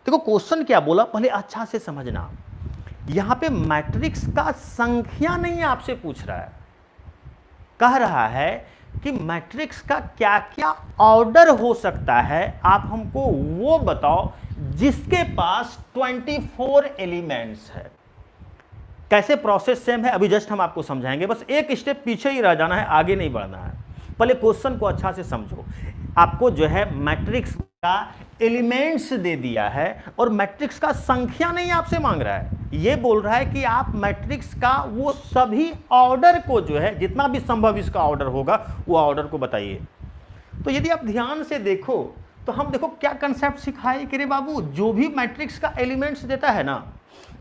देखो क्वेश्चन क्या बोला पहले अच्छा से समझना। यहां पे मैट्रिक्स का संख्या नहीं आपसे पूछ रहा है, कह रहा है कि मैट्रिक्स का क्या क्या ऑर्डर हो सकता है, आप हमको वो बताओ जिसके पास 24 एलिमेंट्स है। कैसे प्रोसेस सेम है अभी जस्ट हम आपको समझाएंगे, बस एक स्टेप पीछे ही रह जाना है, आगे नहीं बढ़ना है। पहले क्वेश्चन को अच्छा से समझो। आपको जो है मैट्रिक्स का एलिमेंट्स दे दिया है और मैट्रिक्स का संख्या नहीं आपसे मांग रहा है, ये बोल रहा है कि आप मैट्रिक्स का वो सभी ऑर्डर को जो है जितना भी संभव इसका ऑर्डर होगा वो ऑर्डर को बताइए। तो यदि आप ध्यान से देखो तो हम देखो क्या कंसेप्ट सिखाए कि रे बाबू जो भी मैट्रिक्स का एलिमेंट्स देता है ना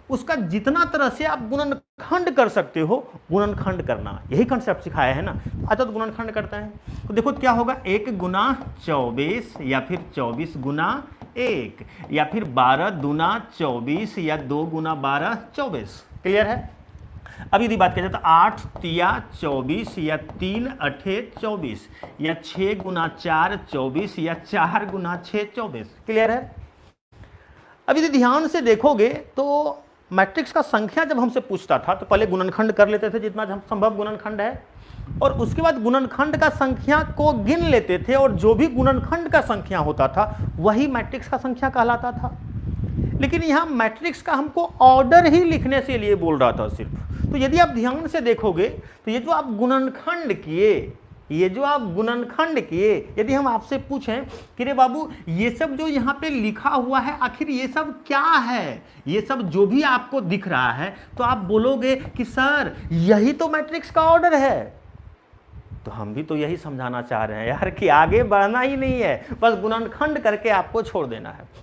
उसका जितना तरह से आप गुणनखंड कर सकते हो गुणनखंड करना, यही कंसेप्ट सिखाया है ना। अच्छा तो गुणनखंड करते हैं तो देखो क्या होगा, 1 गुना 24 या फिर 24 गुना 1 या फिर 12 दूना 24 या 2 गुना 12 24। क्लियर है। अब यदि बात किया जाए तो 8 तिया 24 या 3 अठे 24 या 6 गुना 4 24 या 4 गुना 6 24। क्लियर है। अब यदि ध्यान से देखोगे तो मैट्रिक्स का संख्या जब हमसे पूछता था तो पहले गुणनखंड कर लेते थे जितना संभव गुणनखंड है, और उसके बाद गुणनखंड का संख्या को गिन लेते थे और जो भी गुणनखंड का संख्या होता था वही मैट्रिक्स का संख्या कहलाता था। लेकिन यहाँ मैट्रिक्स का हमको ऑर्डर ही लिखने से लिए बोल रहा था सिर्फ। तो यदि आप ध्यान से देखोगे तो ये जो आप गुणनखंड किए, यदि हम आपसे पूछें कि रे बाबू ये सब जो यहाँ पे लिखा हुआ है आखिर ये सब क्या है, ये सब जो भी आपको दिख रहा है, तो आप बोलोगे कि सर यही तो मैट्रिक्स का ऑर्डर है। तो हम भी तो यही समझाना चाह रहे हैं यार कि आगे बढ़ना ही नहीं है, बस गुणनखंड करके आपको छोड़ देना है।